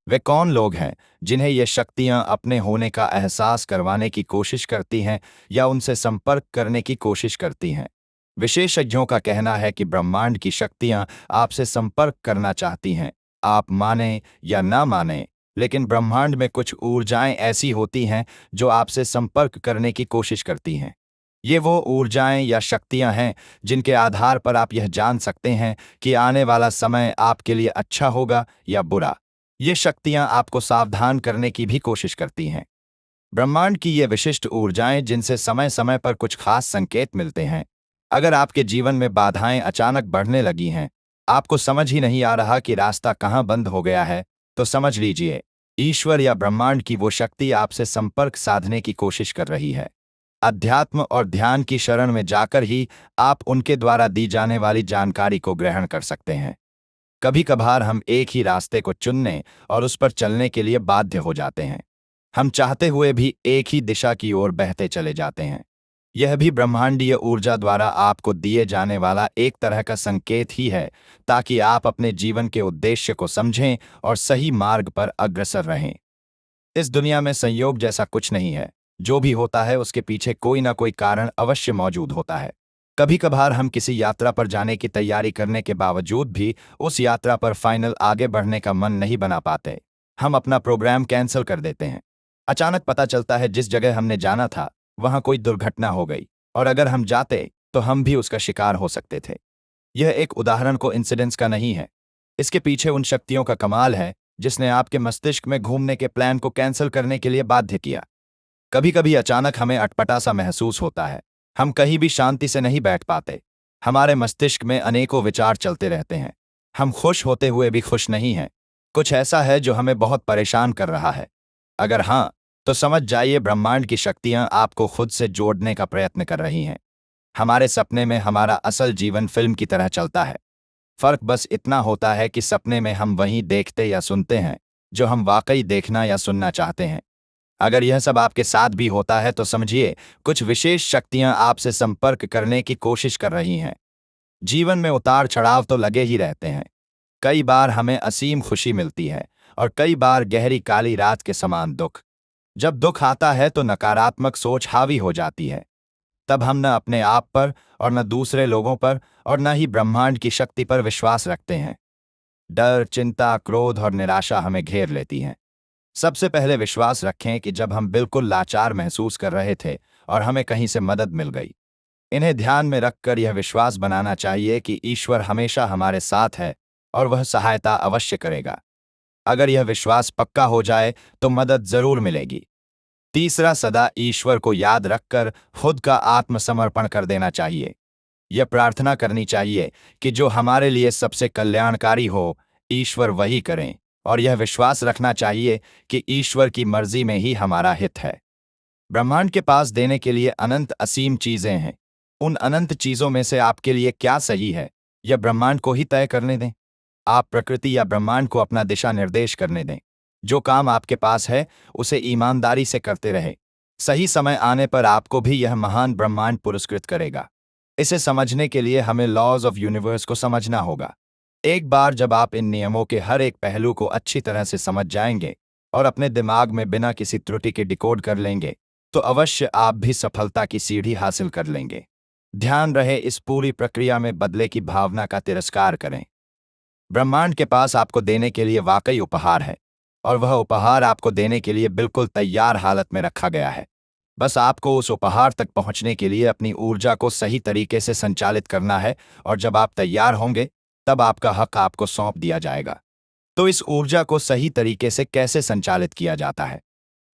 वे कौन लोग हैं जिन्हें ये शक्तियां अपने होने का एहसास करवाने की कोशिश करती हैं या उनसे संपर्क करने की कोशिश करती हैं? विशेषज्ञों का कहना है कि ब्रह्मांड की शक्तियां आपसे संपर्क करना चाहती हैं। आप माने या ना माने, लेकिन ब्रह्मांड में कुछ ऊर्जाएं ऐसी होती हैं जो आपसे संपर्क करने की कोशिश करती हैं। ये वो ऊर्जाएं या शक्तियां हैं जिनके आधार पर आप यह जान सकते हैं कि आने वाला समय आपके लिए अच्छा होगा या बुरा। ये शक्तियां आपको सावधान करने की भी कोशिश करती हैं। ब्रह्मांड की ये विशिष्ट ऊर्जाएं जिनसे समय समय पर कुछ खास संकेत मिलते हैं। अगर आपके जीवन में बाधाएं अचानक बढ़ने लगी हैं, आपको समझ ही नहीं आ रहा कि रास्ता कहाँ बंद हो गया है, तो समझ लीजिए ईश्वर या ब्रह्मांड की वो शक्ति आपसे संपर्क साधने की कोशिश कर रही है। अध्यात्म और ध्यान की शरण में जाकर ही आप उनके द्वारा दी जाने वाली जानकारी को ग्रहण कर सकते हैं। कभी कभार हम एक ही रास्ते को चुनने और उस पर चलने के लिए बाध्य हो जाते हैं। हम चाहते हुए भी एक ही दिशा की ओर बहते चले जाते हैं। यह भी ब्रह्मांडीय ऊर्जा द्वारा आपको दिए जाने वाला एक तरह का संकेत ही है, ताकि आप अपने जीवन के उद्देश्य को समझें और सही मार्ग पर अग्रसर रहें। इस दुनिया में संयोग जैसा कुछ नहीं है। जो भी होता है उसके पीछे कोई ना कोई कारण अवश्य मौजूद होता है। कभी कभार हम किसी यात्रा पर जाने की तैयारी करने के बावजूद भी उस यात्रा पर फाइनल आगे बढ़ने का मन नहीं बना पाते। हम अपना प्रोग्राम कैंसिल कर देते हैं। अचानक पता चलता है जिस जगह हमने जाना था वहां कोई दुर्घटना हो गई, और अगर हम जाते तो हम भी उसका शिकार हो सकते थे। यह एक उदाहरण को इंसिडेंस का नहीं है। इसके पीछे उन शक्तियों का कमाल है जिसने आपके मस्तिष्क में घूमने के प्लान को कैंसिल करने के लिए बाध्य किया। कभी कभी अचानक हमें अटपटा सा महसूस होता है। हम कहीं भी शांति से नहीं बैठ पाते। हमारे मस्तिष्क में अनेकों विचार चलते रहते हैं। हम खुश होते हुए भी खुश नहीं हैं। कुछ ऐसा है जो हमें बहुत परेशान कर रहा है। अगर हाँ, तो समझ जाइए ब्रह्मांड की शक्तियां आपको खुद से जोड़ने का प्रयत्न कर रही हैं। हमारे सपने में हमारा असल जीवन फिल्म की तरह चलता है। फर्क बस इतना होता है कि सपने में हम वही देखते या सुनते हैं जो हम वाकई देखना या सुनना चाहते हैं। अगर यह सब आपके साथ भी होता है तो समझिए कुछ विशेष शक्तियां आपसे संपर्क करने की कोशिश कर रही हैं। जीवन में उतार चढ़ाव तो लगे ही रहते हैं। कई बार हमें असीम खुशी मिलती है और कई बार गहरी काली रात के समान दुख। जब दुख आता है तो नकारात्मक सोच हावी हो जाती है। तब हम न अपने आप पर और न दूसरे लोगों पर और न ही ब्रह्मांड की शक्ति पर विश्वास रखते हैं। डर, चिंता, क्रोध और निराशा हमें घेर लेती हैं। सबसे पहले विश्वास रखें कि जब हम बिल्कुल लाचार महसूस कर रहे थे और हमें कहीं से मदद मिल गई। इन्हें ध्यान में रखकर यह विश्वास बनाना चाहिए कि ईश्वर हमेशा हमारे साथ है और वह सहायता अवश्य करेगा। अगर यह विश्वास पक्का हो जाए तो मदद जरूर मिलेगी। तीसरा, सदा ईश्वर को याद रखकर खुद का आत्मसमर्पण कर देना चाहिए। यह प्रार्थना करनी चाहिए कि जो हमारे लिए सबसे कल्याणकारी हो, ईश्वर वही करें, और यह विश्वास रखना चाहिए कि ईश्वर की मर्जी में ही हमारा हित है। ब्रह्मांड के पास देने के लिए अनंत असीम चीजें हैं। उन अनंत चीजों में से आपके लिए क्या सही है, यह ब्रह्मांड को ही तय करने दें। आप प्रकृति या ब्रह्मांड को अपना दिशा निर्देश करने दें। जो काम आपके पास है उसे ईमानदारी से करते रहे। सही समय आने पर आपको भी यह महान ब्रह्मांड पुरस्कृत करेगा। इसे समझने के लिए हमें लॉज ऑफ यूनिवर्स को समझना होगा। एक बार जब आप इन नियमों के हर एक पहलू को अच्छी तरह से समझ जाएंगे और अपने दिमाग में बिना किसी त्रुटि के डिकोड कर लेंगे, तो अवश्य आप भी सफलता की सीढ़ी हासिल कर लेंगे। ध्यान रहे, इस पूरी प्रक्रिया में बदले की भावना का तिरस्कार करें। ब्रह्मांड के पास आपको देने के लिए वाकई उपहार है, और वह उपहार आपको देने के लिए बिल्कुल तैयार हालत में रखा गया है। बस आपको उस उपहार तक पहुंचने के लिए अपनी ऊर्जा को सही तरीके से संचालित करना है, और जब आप तैयार होंगे तब आपका हक आपको सौंप दिया जाएगा। तो इस ऊर्जा को सही तरीके से कैसे संचालित किया जाता है?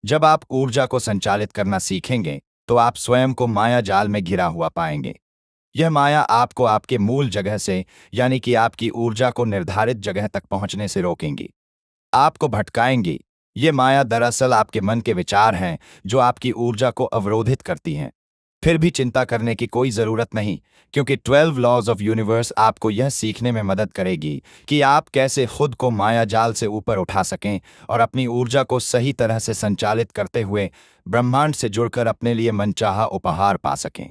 जब आप ऊर्जा को संचालित करना सीखेंगे तो आप स्वयं को माया जाल में घिरा हुआ पाएंगे। यह माया आपको आपके मूल जगह से, यानी कि आपकी ऊर्जा को निर्धारित जगह तक पहुंचने से रोकेंगी, आपको भटकाएंगी। ये माया दरअसल आपके मन के विचार हैं जो आपकी ऊर्जा को अवरोधित करती हैं। फिर भी चिंता करने की कोई जरूरत नहीं, क्योंकि 12 लॉज ऑफ यूनिवर्स आपको यह सीखने में मदद करेगी कि आप कैसे खुद को माया जाल से ऊपर उठा सकें और अपनी ऊर्जा को सही तरह से संचालित करते हुए ब्रह्मांड से जुड़कर अपने लिए मनचाहा उपहार पा सकें।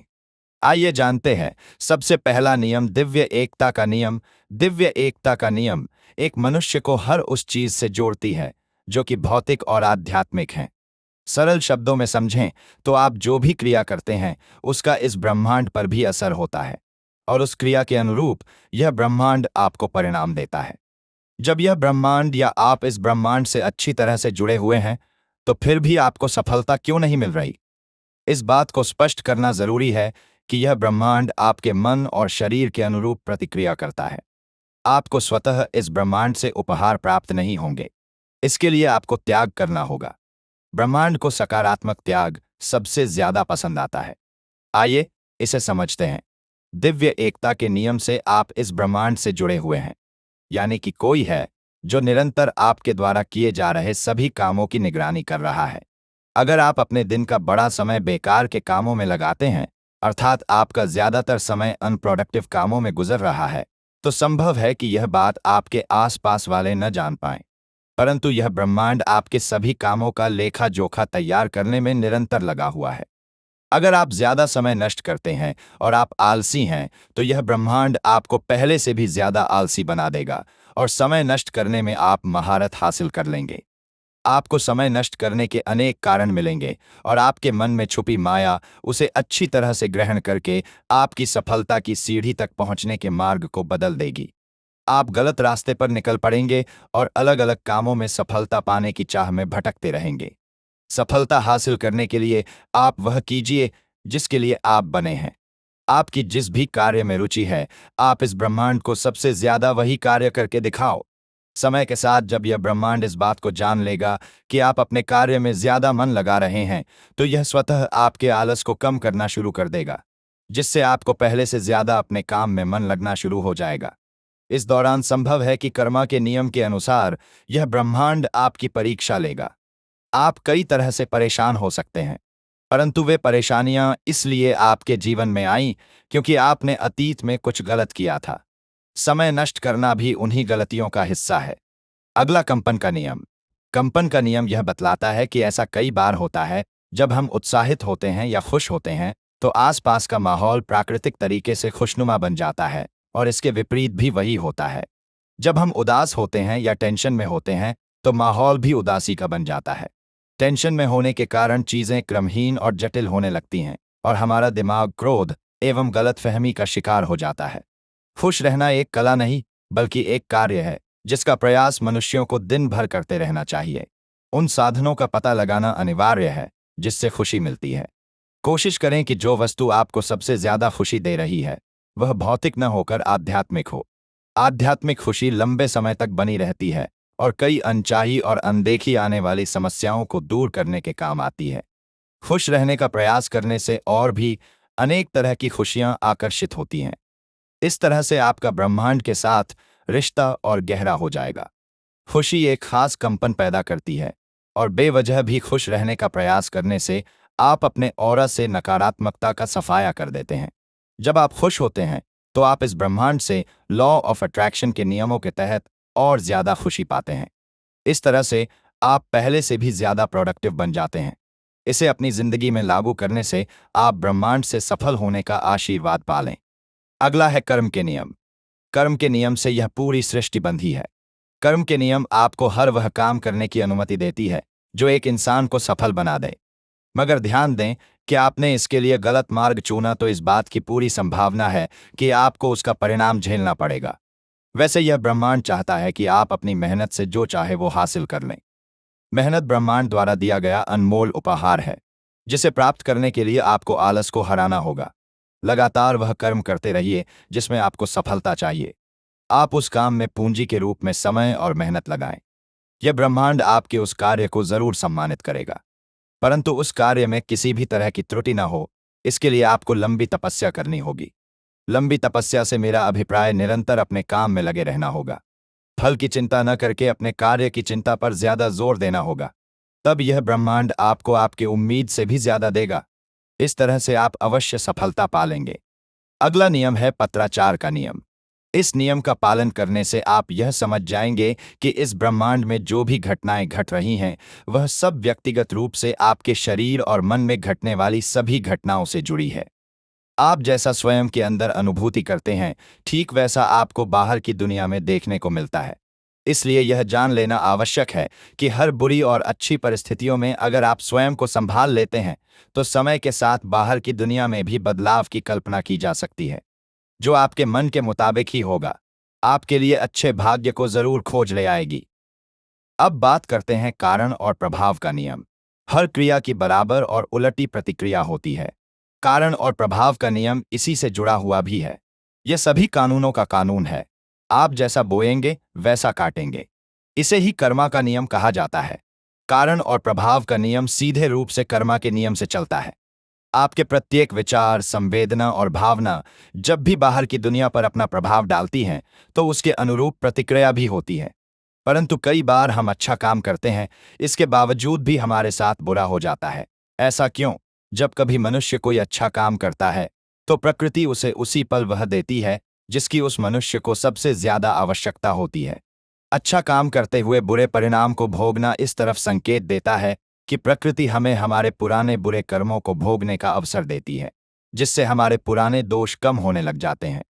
आइए जानते हैं। सबसे पहला नियम, दिव्य एकता का नियम। दिव्य एकता का नियम एक मनुष्य को हर उस चीज से जोड़ती है जो कि भौतिक और आध्यात्मिक हैं। सरल शब्दों में समझें तो आप जो भी क्रिया करते हैं उसका इस ब्रह्मांड पर भी असर होता है और उस क्रिया के अनुरूप यह ब्रह्मांड आपको परिणाम देता है। जब यह ब्रह्मांड या आप इस ब्रह्मांड से अच्छी तरह से जुड़े हुए हैं तो फिर भी आपको सफलता क्यों नहीं मिल रही? इस बात को स्पष्ट करना जरूरी है कि यह ब्रह्मांड आपके मन और शरीर के अनुरूप प्रतिक्रिया करता है। आपको स्वतः इस ब्रह्मांड से उपहार प्राप्त नहीं होंगे। इसके लिए आपको त्याग करना होगा। ब्रह्मांड को सकारात्मक त्याग सबसे ज्यादा पसंद आता है। आइए इसे समझते हैं। दिव्य एकता के नियम से आप इस ब्रह्मांड से जुड़े हुए हैं, यानी कि कोई है जो निरंतर आपके द्वारा किए जा रहे सभी कामों की निगरानी कर रहा है। अगर आप अपने दिन का बड़ा समय बेकार के कामों में लगाते हैं, अर्थात आपका ज्यादातर समय अनप्रोडक्टिव कामों में गुजर रहा है, तो संभव है कि यह बात आपके आसपास वाले न जान पाएं। परंतु यह ब्रह्मांड आपके सभी कामों का लेखा जोखा तैयार करने में निरंतर लगा हुआ है। अगर आप ज्यादा समय नष्ट करते हैं और आप आलसी हैं, तो यह ब्रह्मांड आपको पहले से भी ज्यादा आलसी बना देगा और समय नष्ट करने में आप महारत हासिल कर लेंगे। आपको समय नष्ट करने के अनेक कारण मिलेंगे और आपके मन में छुपी माया उसे अच्छी तरह से ग्रहण करके आपकी सफलता की सीढ़ी तक पहुंचने के मार्ग को बदल देगी। आप गलत रास्ते पर निकल पड़ेंगे और अलग अलग कामों में सफलता पाने की चाह में भटकते रहेंगे। सफलता हासिल करने के लिए आप वह कीजिए जिसके लिए आप बने हैं। आपकी जिस भी कार्य में रुचि है, आप इस ब्रह्मांड को सबसे ज्यादा वही कार्य करके दिखाओ। समय के साथ जब यह ब्रह्मांड इस बात को जान लेगा कि आप अपने कार्य में ज्यादा मन लगा रहे हैं, तो यह स्वतः आपके आलस को कम करना शुरू कर देगा, जिससे आपको पहले से ज्यादा अपने काम में मन लगना शुरू हो जाएगा। इस दौरान संभव है कि कर्मा के नियम के अनुसार यह ब्रह्मांड आपकी परीक्षा लेगा। आप कई तरह से परेशान हो सकते हैं, परंतु वे परेशानियां इसलिए आपके जीवन में आईं क्योंकि आपने अतीत में कुछ गलत किया था। समय नष्ट करना भी उन्हीं गलतियों का हिस्सा है। अगला कंपन का नियम। कंपन का नियम यह बतलाता है कि ऐसा कई बार होता है जब हम उत्साहित होते हैं या खुश होते हैं तो आसपास का माहौल प्राकृतिक तरीके से खुशनुमा बन जाता है, और इसके विपरीत भी वही होता है। जब हम उदास होते हैं या टेंशन में होते हैं तो माहौल भी उदासी का बन जाता है। टेंशन में होने के कारण चीजें क्रमहीन और जटिल होने लगती हैं और हमारा दिमाग क्रोध एवं गलतफहमी का शिकार हो जाता है। खुश रहना एक कला नहीं बल्कि एक कार्य है जिसका प्रयास मनुष्यों को दिन भर करते रहना चाहिए। उन साधनों का पता लगाना अनिवार्य है जिससे खुशी मिलती है। कोशिश करें कि जो वस्तु आपको सबसे ज्यादा खुशी दे रही है वह भौतिक न होकर आध्यात्मिक हो। आध्यात्मिक खुशी लंबे समय तक बनी रहती है और कई अनचाही और अनदेखी आने वाली समस्याओं को दूर करने के काम आती है। खुश रहने का प्रयास करने से और भी अनेक तरह की खुशियां आकर्षित होती हैं। इस तरह से आपका ब्रह्मांड के साथ रिश्ता और गहरा हो जाएगा। खुशी एक खास कंपन पैदा करती है और बेवजह भी खुश रहने का प्रयास करने से आप अपने ऑरा से नकारात्मकता का सफाया कर देते हैं। जब आप खुश होते हैं तो आप इस ब्रह्मांड से लॉ ऑफ अट्रैक्शन के नियमों के तहत और ज्यादा खुशी पाते हैं। इस तरह से आप पहले से भी ज्यादा प्रोडक्टिव बन जाते हैं। इसे अपनी जिंदगी में लागू करने से आप ब्रह्मांड से सफल होने का आशीर्वाद पालें। अगला है कर्म के नियम। कर्म के नियम से यह पूरी सृष्टि बंधी है। कर्म के नियम आपको हर वह काम करने की अनुमति देती है जो एक इंसान को सफल बना दे। मगर ध्यान दें कि आपने इसके लिए गलत मार्ग चुना तो इस बात की पूरी संभावना है कि आपको उसका परिणाम झेलना पड़ेगा। वैसे यह ब्रह्मांड चाहता है कि आप अपनी मेहनत से जो चाहे वो हासिल कर लें। मेहनत ब्रह्मांड द्वारा दिया गया अनमोल उपहार है जिसे प्राप्त करने के लिए आपको आलस को हराना होगा। लगातार वह कर्म करते रहिए जिसमें आपको सफलता चाहिए। आप उस काम में पूंजी के रूप में समय और मेहनत लगाएं। यह ब्रह्मांड आपके उस कार्य को जरूर सम्मानित करेगा, परंतु उस कार्य में किसी भी तरह की त्रुटि न हो, इसके लिए आपको लंबी तपस्या करनी होगी। लंबी तपस्या से मेरा अभिप्राय निरंतर अपने काम में लगे रहना होगा। फल की चिंता न करके अपने कार्य की चिंता पर ज्यादा जोर देना होगा। तब यह ब्रह्मांड आपको आपके उम्मीद से भी ज्यादा देगा। इस तरह से आप अवश्य सफलता पालेंगे। अगला नियम है पत्राचार का नियम। इस नियम का पालन करने से आप यह समझ जाएंगे कि इस ब्रह्मांड में जो भी घटनाएं घट रही हैं वह सब व्यक्तिगत रूप से आपके शरीर और मन में घटने वाली सभी घटनाओं से जुड़ी है। आप जैसा स्वयं के अंदर अनुभूति करते हैं ठीक वैसा आपको बाहर की दुनिया में देखने को मिलता है। इसलिए यह जान लेना आवश्यक है कि हर बुरी और अच्छी परिस्थितियों में अगर आप स्वयं को संभाल लेते हैं तो समय के साथ बाहर की दुनिया में भी बदलाव की कल्पना की जा सकती है, जो आपके मन के मुताबिक ही होगा, आपके लिए अच्छे भाग्य को जरूर खोज ले आएगी। अब बात करते हैं कारण और प्रभाव का नियम। हर क्रिया की बराबर और उलटी प्रतिक्रिया होती है। कारण और प्रभाव का नियम इसी से जुड़ा हुआ भी है। यह सभी कानूनों का कानून है। आप जैसा बोएंगे वैसा काटेंगे। इसे ही कर्मा का नियम कहा जाता है। कारण और प्रभाव का नियम सीधे रूप से कर्मा के नियम से चलता है। आपके प्रत्येक विचार, संवेदना और भावना जब भी बाहर की दुनिया पर अपना प्रभाव डालती हैं, तो उसके अनुरूप प्रतिक्रिया भी होती है। परंतु कई बार हम अच्छा काम करते हैं, इसके बावजूद भी हमारे साथ बुरा हो जाता है। ऐसा क्यों? जब कभी मनुष्य कोई अच्छा काम करता है, तो प्रकृति उसे उसी पल वह देती है जिसकी उस मनुष्य को सबसे ज्यादा आवश्यकता होती है। अच्छा काम करते हुए बुरे परिणाम को भोगना इस तरफ संकेत देता है कि प्रकृति हमें हमारे पुराने बुरे कर्मों को भोगने का अवसर देती है, जिससे हमारे पुराने दोष कम होने लग जाते हैं।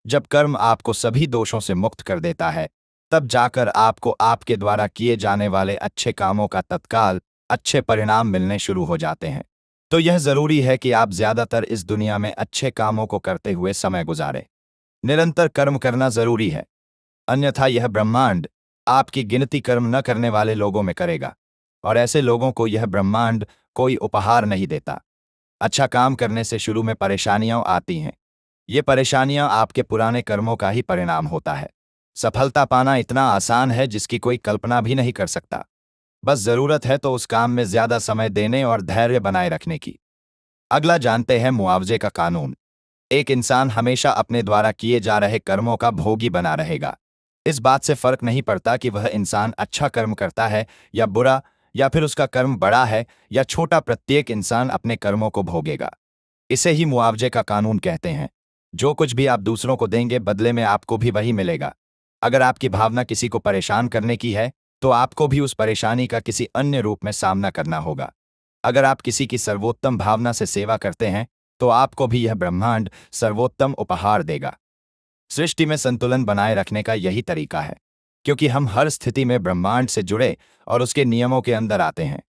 जब कर्म आपको सभी दोषों से मुक्त कर देता है, तब जाकर आपको आपके द्वारा किए जाने वाले अच्छे कामों का तत्काल अच्छे परिणाम मिलने शुरू हो जाते हैं। तो यह जरूरी है कि आप ज्यादातर इस दुनिया में अच्छे कामों को करते हुए समय गुजारें। निरंतर कर्म करना जरूरी है, अन्यथा यह ब्रह्मांड आपकी गिनती कर्म न करने वाले लोगों में करेगा, और ऐसे लोगों को यह ब्रह्मांड कोई उपहार नहीं देता। अच्छा काम करने से शुरू में परेशानियां आती हैं। ये परेशानियां आपके पुराने कर्मों का ही परिणाम होता है। सफलता पाना इतना आसान है जिसकी कोई कल्पना भी नहीं कर सकता। बस जरूरत है तो उस काम में ज्यादा समय देने और धैर्य बनाए रखने की। अगला जानते हैं मुआवजे का कानून। एक इंसान हमेशा अपने द्वारा किए जा रहे कर्मों का भोगी बना रहेगा। इस बात से फर्क नहीं पड़ता कि वह इंसान अच्छा कर्म करता है या बुरा, या फिर उसका कर्म बड़ा है या छोटा, प्रत्येक इंसान अपने कर्मों को भोगेगा। इसे ही मुआवजे का कानून कहते हैं। जो कुछ भी आप दूसरों को देंगे, बदले में आपको भी वही मिलेगा। अगर आपकी भावना किसी को परेशान करने की है, तो आपको भी उस परेशानी का किसी अन्य रूप में सामना करना होगा। अगर आप किसी की सर्वोत्तम भावना से सेवा करते हैं, तो आपको भी यह ब्रह्मांड सर्वोत्तम उपहार देगा। सृष्टि में संतुलन बनाए रखने का यही तरीका है, क्योंकि हम हर स्थिति में ब्रह्मांड से जुड़े और उसके नियमों के अंदर आते हैं।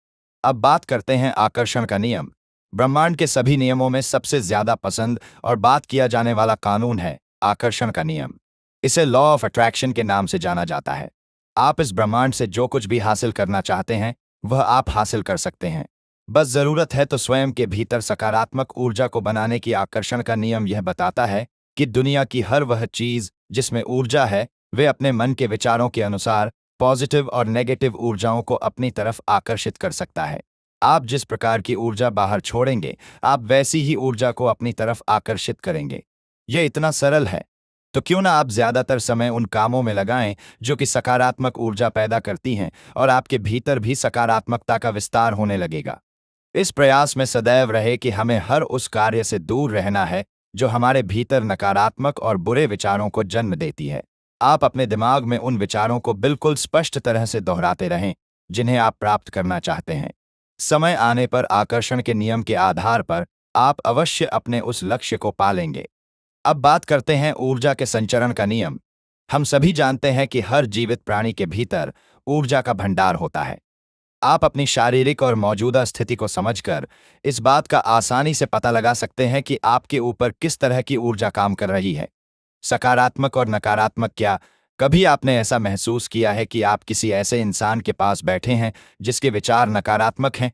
अब बात करते हैं आकर्षण का नियम। ब्रह्मांड के सभी नियमों में सबसे ज्यादा पसंद और बात किया जाने वाला कानून है आकर्षण का नियम। इसे लॉ ऑफ अट्रैक्शन के नाम से जाना जाता है। आप इस ब्रह्मांड से जो कुछ भी हासिल करना चाहते हैं, वह आप हासिल कर सकते हैं। बस जरूरत है तो स्वयं के भीतर सकारात्मक ऊर्जा को बनाने की। आकर्षण का नियम यह बताता है कि दुनिया की हर वह चीज जिसमें ऊर्जा है, वे अपने मन के विचारों के अनुसार पॉजिटिव और नेगेटिव ऊर्जाओं को अपनी तरफ आकर्षित कर सकता है। आप जिस प्रकार की ऊर्जा बाहर छोड़ेंगे, आप वैसी ही ऊर्जा को अपनी तरफ आकर्षित करेंगे। यह इतना सरल है, तो क्यों ना आप ज्यादातर समय उन कामों में लगाएं जो कि सकारात्मक ऊर्जा पैदा करती हैं, और आपके भीतर भी सकारात्मकता का विस्तार होने लगेगा। इस प्रयास में सदैव रहे कि हमें हर उस कार्य से दूर रहना है जो हमारे भीतर नकारात्मक और बुरे विचारों को जन्म देती है। आप अपने दिमाग में उन विचारों को बिल्कुल स्पष्ट तरह से दोहराते रहें जिन्हें आप प्राप्त करना चाहते हैं। समय आने पर आकर्षण के नियम के आधार पर आप अवश्य अपने उस लक्ष्य को पालेंगे। अब बात करते हैं ऊर्जा के संचरण का नियम। हम सभी जानते हैं कि हर जीवित प्राणी के भीतर ऊर्जा का भंडार होता है। आप अपनी शारीरिक और मौजूदा स्थिति को समझकर इस बात का आसानी से पता लगा सकते हैं कि आपके ऊपर किस तरह की ऊर्जा काम कर रही है, सकारात्मक और नकारात्मक। क्या कभी आपने ऐसा महसूस किया है कि आप किसी ऐसे इंसान के पास बैठे हैं जिसके विचार नकारात्मक हैं?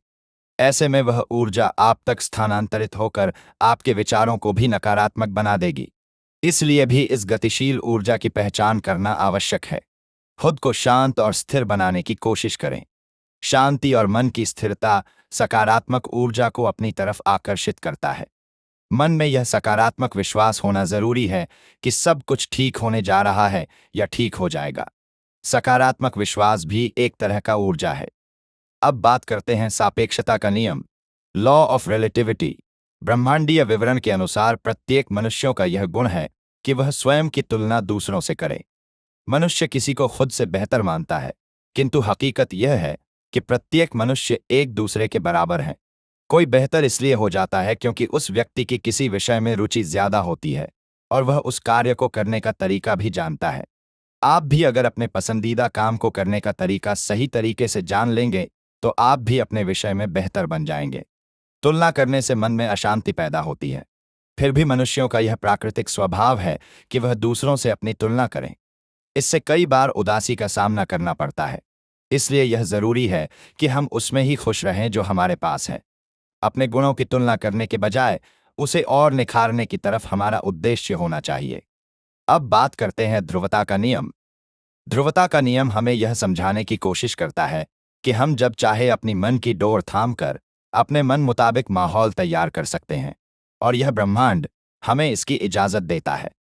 ऐसे में वह ऊर्जा आप तक स्थानांतरित होकर आपके विचारों को भी नकारात्मक बना देगी। इसलिए भी इस गतिशील ऊर्जा की पहचान करना आवश्यक है। खुद को शांत और स्थिर बनाने की कोशिश करें। शांति और मन की स्थिरता सकारात्मक ऊर्जा को अपनी तरफ आकर्षित करता है। मन में यह सकारात्मक विश्वास होना जरूरी है कि सब कुछ ठीक होने जा रहा है या ठीक हो जाएगा। सकारात्मक विश्वास भी एक तरह का ऊर्जा है। अब बात करते हैं सापेक्षता का नियम, लॉ ऑफ रिलेटिविटी। ब्रह्मांडीय विवरण के अनुसार प्रत्येक मनुष्यों का यह गुण है कि वह स्वयं की तुलना दूसरों से करे। मनुष्य किसी को खुद से बेहतर मानता है, किंतु हकीकत यह है कि प्रत्येक मनुष्य एक दूसरे के बराबर है। कोई बेहतर इसलिए हो जाता है क्योंकि उस व्यक्ति की किसी विषय में रुचि ज्यादा होती है और वह उस कार्य को करने का तरीका भी जानता है। आप भी अगर अपने पसंदीदा काम को करने का तरीका सही तरीके से जान लेंगे तो आप भी अपने विषय में बेहतर बन जाएंगे। तुलना करने से मन में अशांति पैदा होती है। फिर भी मनुष्यों का यह प्राकृतिक स्वभाव है कि वह दूसरों से अपनी तुलना करें। इससे कई बार उदासी का सामना करना पड़ता है। इसलिए यह जरूरी है कि हम उसमें ही खुश रहें जो हमारे पास है। अपने गुणों की तुलना करने के बजाय उसे और निखारने की तरफ हमारा उद्देश्य होना चाहिए। अब बात करते हैं ध्रुवता का नियम। ध्रुवता का नियम हमें यह समझाने की कोशिश करता है कि हम जब चाहे अपनी मन की डोर थाम कर अपने मन मुताबिक माहौल तैयार कर सकते हैं, और यह ब्रह्मांड हमें इसकी इजाजत देता है।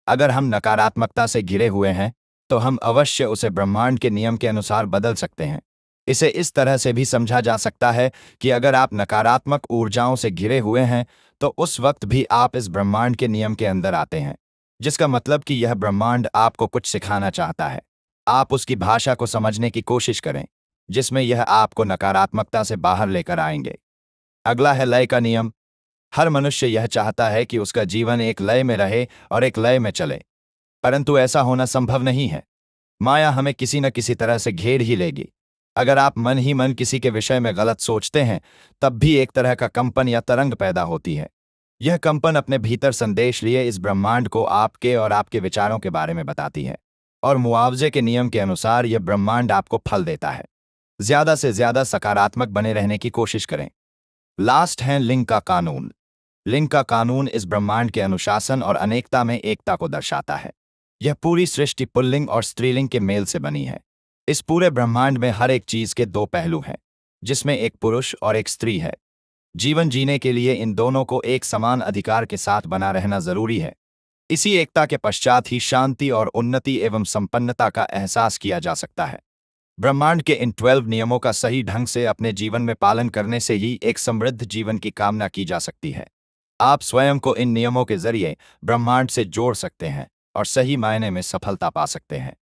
अगर हम नकारात्मकता से घिरे हुए हैं तो हम अवश्य उसे ब्रह्मांड के नियम के अनुसार बदल सकते हैं। इसे इस तरह से भी समझा जा सकता है कि अगर आप नकारात्मक ऊर्जाओं से घिरे हुए हैं तो उस वक्त भी आप इस ब्रह्मांड के नियम के अंदर आते हैं, जिसका मतलब कि यह ब्रह्मांड आपको कुछ सिखाना चाहता है। आप उसकी भाषा को समझने की कोशिश करें जिसमें यह आपको नकारात्मकता से बाहर लेकर आएंगे। अगला है लय का नियम। हर मनुष्य यह चाहता है कि उसका जीवन एक लय में रहे और एक लय में चले, परंतु ऐसा होना संभव नहीं है। माया हमें किसी न किसी तरह से घेर ही लेगी। अगर आप मन ही मन किसी के विषय में गलत सोचते हैं तब भी एक तरह का कंपन या तरंग पैदा होती है। यह कंपन अपने भीतर संदेश लिए इस ब्रह्मांड को आपके और आपके विचारों के बारे में बताती है, और मुआवजे के नियम के अनुसार यह ब्रह्मांड आपको फल देता है। ज्यादा से ज्यादा सकारात्मक बने रहने की कोशिश करें। लास्ट है लिंग का कानून। लिंग का कानून इस ब्रह्मांड के अनुशासन और अनेकता में एकता को दर्शाता है। यह पूरी सृष्टि पुल्लिंग और स्त्रीलिंग के मेल से बनी है। इस पूरे ब्रह्मांड में हर एक चीज के दो पहलू हैं, जिसमें एक पुरुष और एक स्त्री है। जीवन जीने के लिए इन दोनों को एक समान अधिकार के साथ बना रहना जरूरी है। इसी एकता के पश्चात ही शांति और उन्नति एवं संपन्नता का एहसास किया जा सकता है। ब्रह्मांड के इन 12 नियमों का सही ढंग से अपने जीवन में पालन करने से ही एक समृद्ध जीवन की कामना की जा सकती है। आप स्वयं को इन नियमों के जरिए ब्रह्मांड से जोड़ सकते हैं और सही मायने में सफलता पा सकते हैं।